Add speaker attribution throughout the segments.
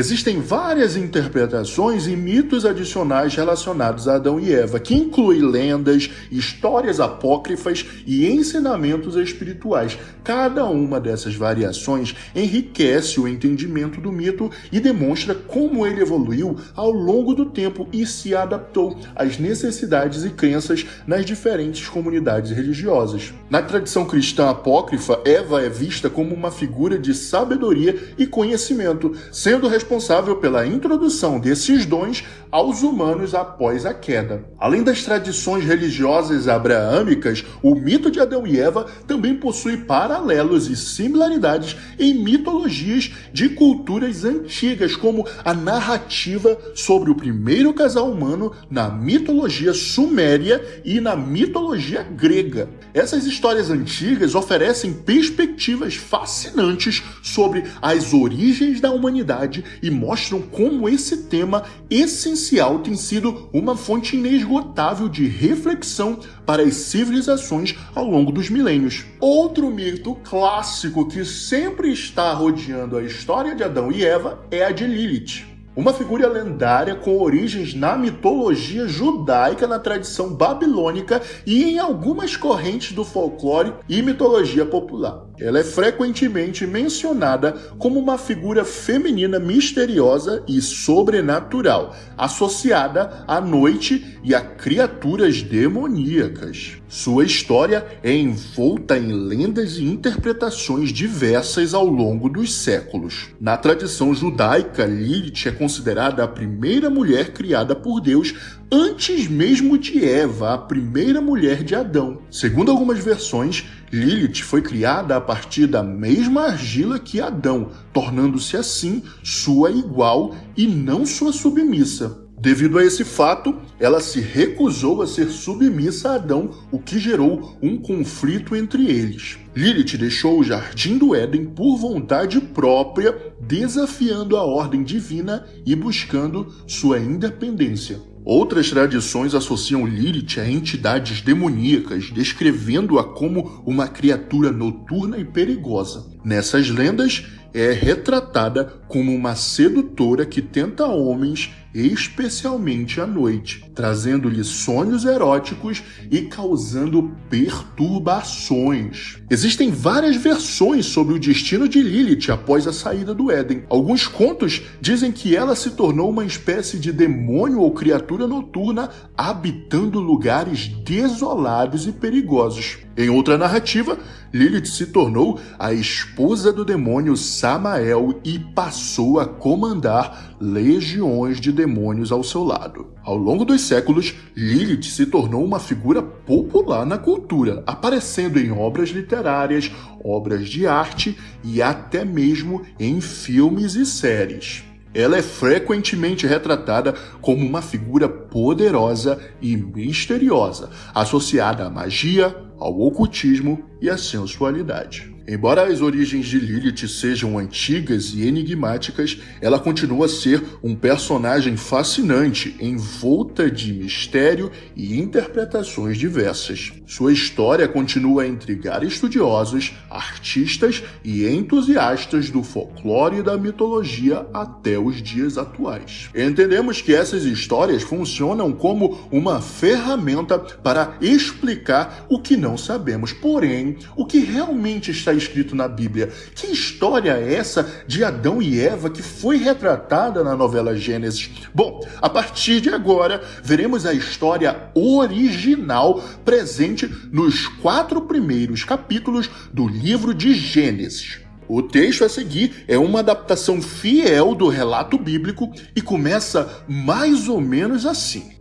Speaker 1: Existem várias interpretações e mitos adicionais relacionados a Adão e Eva, que incluem lendas, histórias apócrifas e ensinamentos espirituais. Cada uma dessas variações enriquece o entendimento do mito e demonstra como ele evoluiu ao longo do tempo e se adaptou às necessidades e crenças nas diferentes comunidades religiosas. Na tradição cristã apócrifa, Eva é vista como uma figura de sabedoria e conhecimento, sendo responsável pela introdução desses dons aos humanos após a queda. Além das tradições religiosas abraâmicas, o mito de Adão e Eva também possui paralelos e similaridades em mitologias de culturas antigas, como a narrativa sobre o primeiro casal humano na mitologia suméria e na mitologia grega. Essas histórias antigas oferecem perspectivas fascinantes sobre as origens da humanidade e mostram como esse tema essencial tem sido uma fonte inesgotável de reflexão para as civilizações ao longo dos milênios. Outro mito clássico que sempre está rodeando a história de Adão e Eva é a de Lilith, uma figura lendária com origens na mitologia judaica, na tradição babilônica e em algumas correntes do folclore e mitologia popular. Ela é frequentemente mencionada como uma figura feminina misteriosa e sobrenatural, associada à noite e a criaturas demoníacas. Sua história é envolta em lendas e interpretações diversas ao longo dos séculos. Na tradição judaica, Lilith é considerada a primeira mulher criada por Deus antes mesmo de Eva, a primeira mulher de Adão. Segundo algumas versões, Lilith foi criada a partir da mesma argila que Adão, tornando-se assim sua igual e não sua submissa. Devido a esse fato, ela se recusou a ser submissa a Adão, o que gerou um conflito entre eles. Lilith deixou o Jardim do Éden por vontade própria, desafiando a ordem divina e buscando sua independência. Outras tradições associam Lilith a entidades demoníacas, descrevendo-a como uma criatura noturna e perigosa. Nessas lendas, é retratada como uma sedutora que tenta homens, especialmente à noite, trazendo-lhes sonhos eróticos e causando perturbações. Existem várias versões sobre o destino de Lilith após a saída do Éden. Alguns contos dizem que ela se tornou uma espécie de demônio ou criatura noturna, habitando lugares desolados e perigosos. Em outra narrativa, Lilith se tornou a esposa do demônio Samael e passou a comandar legiões de demônios ao seu lado. Ao longo dos séculos, Lilith se tornou uma figura popular na cultura, aparecendo em obras literárias, obras de arte e até mesmo em filmes e séries. Ela é frequentemente retratada como uma figura poderosa e misteriosa, associada à magia, ao ocultismo e à sensualidade. Embora as origens de Lilith sejam antigas e enigmáticas, ela continua a ser um personagem fascinante, envolta de mistério e interpretações diversas. Sua história continua a intrigar estudiosos, artistas e entusiastas do folclore e da mitologia até os dias atuais. Entendemos que essas histórias funcionam como uma ferramenta para explicar o que não sabemos, porém, o que realmente está escrito na Bíblia. Que história é essa de Adão e Eva que foi retratada na novela Gênesis? Bom, a partir de agora, veremos a história original presente nos 4 primeiros capítulos do livro de Gênesis. O texto a seguir é uma adaptação fiel do relato bíblico e começa mais ou menos assim.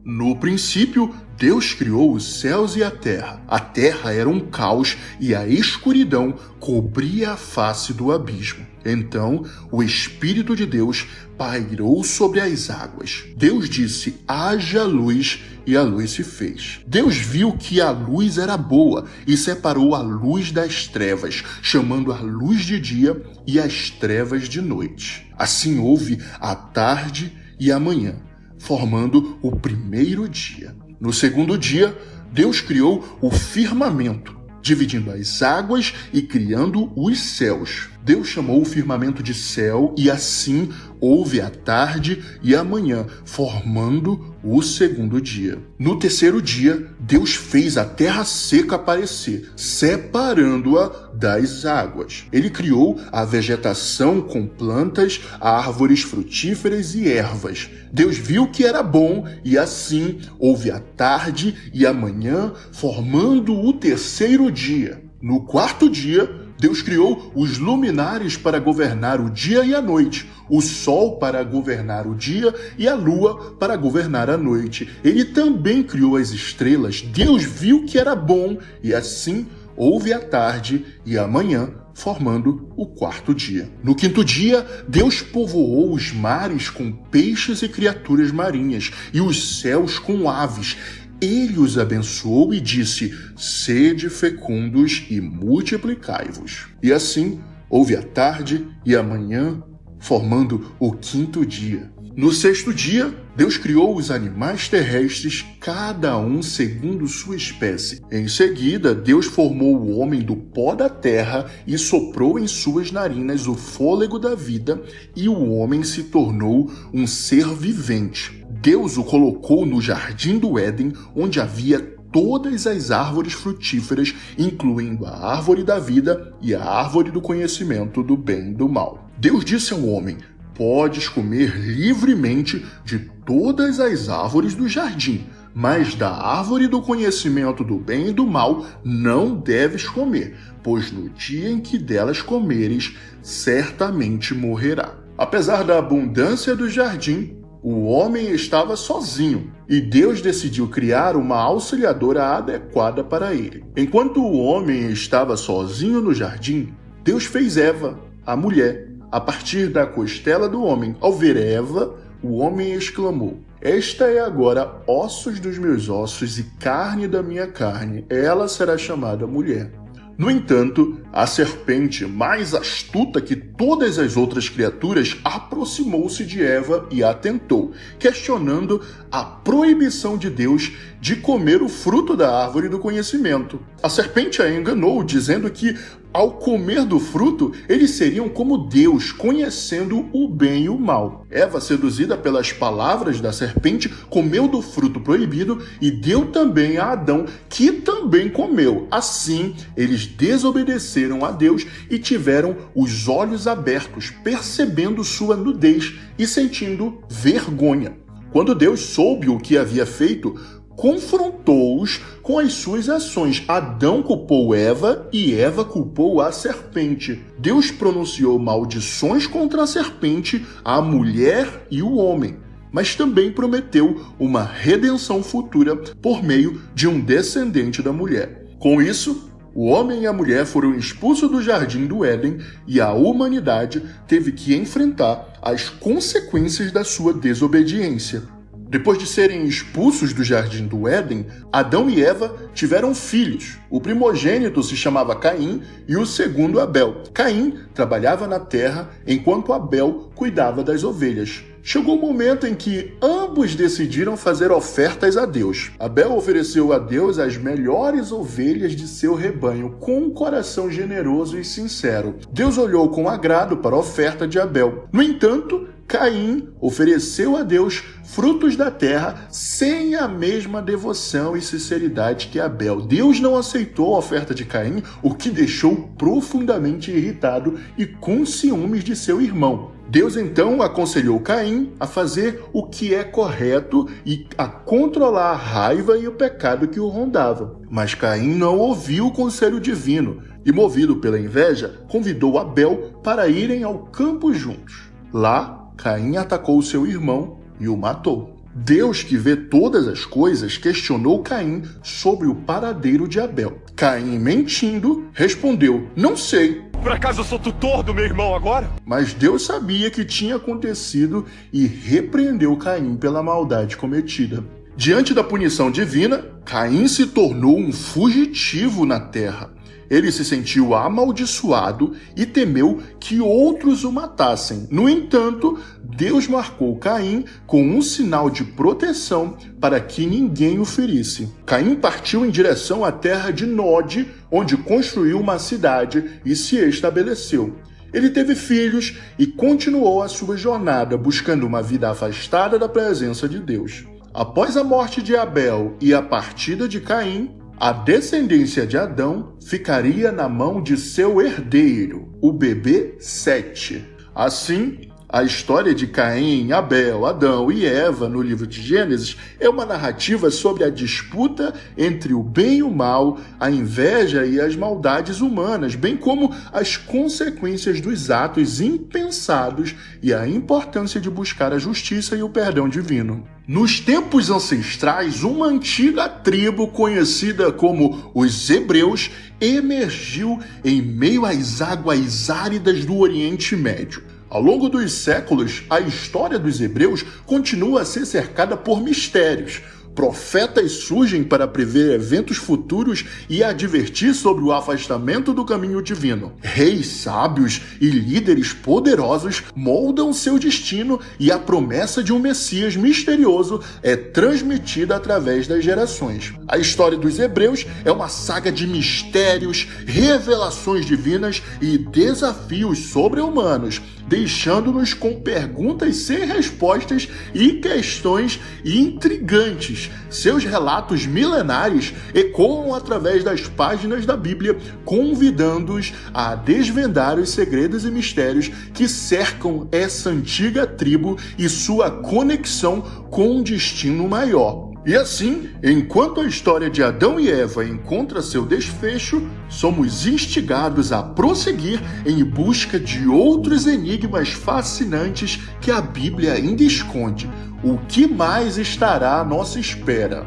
Speaker 1: No princípio, Deus criou os céus e a terra. A terra era um caos e a escuridão cobria a face do abismo. Então, o Espírito de Deus pairou sobre as águas. Deus disse: haja luz, e a luz se fez. Deus viu que a luz era boa e separou a luz das trevas, chamando a luz de dia e as trevas de noite. Assim houve a tarde e a manhã, formando o primeiro dia. No segundo dia, Deus criou o firmamento, dividindo as águas e criando os céus. Deus chamou o firmamento de céu, e assim houve a tarde e a manhã, formando o segundo dia. No terceiro dia, Deus fez a terra seca aparecer, separando-a das águas. Ele criou a vegetação com plantas, árvores frutíferas e ervas. Deus viu que era bom, e assim houve a tarde e a manhã, formando o terceiro dia. No quarto dia, Deus criou os luminares para governar o dia e a noite, o sol para governar o dia e a lua para governar a noite. Ele também criou as estrelas. Deus viu que era bom, e assim houve a tarde e a manhã, formando o quarto dia. No quinto dia, Deus povoou os mares com peixes e criaturas marinhas, e os céus com aves. Ele os abençoou e disse: sede fecundos e multiplicai-vos. E assim houve a tarde e a manhã, formando o quinto dia. No sexto dia, Deus criou os animais terrestres, cada um segundo sua espécie. Em seguida, Deus formou o homem do pó da terra e soprou em suas narinas o fôlego da vida, e o homem se tornou um ser vivente. Deus o colocou no jardim do Éden, onde havia todas as árvores frutíferas, incluindo a árvore da vida e a árvore do conhecimento do bem e do mal. Deus disse ao homem: podes comer livremente de todas as árvores do jardim, mas da árvore do conhecimento do bem e do mal não deves comer, pois no dia em que delas comeres, certamente morrerá. Apesar da abundância do jardim, o homem estava sozinho, e Deus decidiu criar uma auxiliadora adequada para ele. Enquanto o homem estava sozinho no jardim, Deus fez Eva, a mulher, a partir da costela do homem. Ao ver Eva, o homem exclamou: esta é agora ossos dos meus ossos e carne da minha carne. Ela será chamada mulher. No entanto, a serpente, mais astuta que todas as outras criaturas, aproximou-se de Eva e a tentou, questionando a proibição de Deus de comer o fruto da árvore do conhecimento. A serpente a enganou, dizendo que, ao comer do fruto, eles seriam como Deus, conhecendo o bem e o mal. Eva, seduzida pelas palavras da serpente, comeu do fruto proibido e deu também a Adão, que também comeu. Assim, eles desobedeceram a Deus e tiveram os olhos abertos, percebendo sua nudez e sentindo vergonha. Quando Deus soube o que havia feito, confrontou-os com as suas ações. Adão culpou Eva e Eva culpou a serpente. Deus pronunciou maldições contra a serpente, a mulher e o homem, mas também prometeu uma redenção futura por meio de um descendente da mulher. Com isso, o homem e a mulher foram expulsos do jardim do Éden e a humanidade teve que enfrentar as consequências da sua desobediência. Depois de serem expulsos do jardim do Éden, Adão e Eva tiveram filhos. O primogênito se chamava Caim e o segundo Abel. Caim trabalhava na terra enquanto Abel cuidava das ovelhas. Chegou o momento em que ambos decidiram fazer ofertas a Deus. Abel ofereceu a Deus as melhores ovelhas de seu rebanho, com um coração generoso e sincero. Deus olhou com agrado para a oferta de Abel. No entanto, Caim ofereceu a Deus frutos da terra sem a mesma devoção e sinceridade que Abel. Deus não aceitou a oferta de Caim, o que deixou profundamente irritado e com ciúmes de seu irmão. Deus então aconselhou Caim a fazer o que é correto e a controlar a raiva e o pecado que o rondava. Mas Caim não ouviu o conselho divino e, movido pela inveja, convidou Abel para irem ao campo juntos. Lá, Caim atacou seu irmão e o matou. Deus, que vê todas as coisas, questionou Caim sobre o paradeiro de Abel. Caim, mentindo, respondeu: não sei.
Speaker 2: Por acaso eu sou tutor do meu irmão agora?
Speaker 1: Mas Deus sabia que tinha acontecido e repreendeu Caim pela maldade cometida. Diante da punição divina, Caim se tornou um fugitivo na terra. Ele se sentiu amaldiçoado e temeu que outros o matassem. No entanto, Deus marcou Caim com um sinal de proteção para que ninguém o ferisse. Caim partiu em direção à terra de Nod, onde construiu uma cidade e se estabeleceu. Ele teve filhos e continuou a sua jornada buscando uma vida afastada da presença de Deus. Após a morte de Abel e a partida de Caim, a descendência de Adão ficaria na mão de seu herdeiro, o bebê Sete. Assim, a história de Caim, Abel, Adão e Eva no livro de Gênesis é uma narrativa sobre a disputa entre o bem e o mal, a inveja e as maldades humanas, bem como as consequências dos atos impensados e a importância de buscar a justiça e o perdão divino. Nos tempos ancestrais, uma antiga tribo conhecida como os Hebreus emergiu em meio às águas áridas do Oriente Médio. Ao longo dos séculos, a história dos hebreus continua a ser cercada por mistérios. Profetas surgem para prever eventos futuros e advertir sobre o afastamento do caminho divino. Reis sábios e líderes poderosos moldam seu destino e a promessa de um Messias misterioso é transmitida através das gerações. A história dos hebreus é uma saga de mistérios, revelações divinas e desafios sobre-humanos, deixando-nos com perguntas sem respostas e questões intrigantes. Seus relatos milenares ecoam através das páginas da Bíblia, convidando-os a desvendar os segredos e mistérios que cercam essa antiga tribo e sua conexão com um destino maior. E assim, enquanto a história de Adão e Eva encontra seu desfecho, somos instigados a prosseguir em busca de outros enigmas fascinantes que a Bíblia ainda esconde. O que mais estará à nossa espera?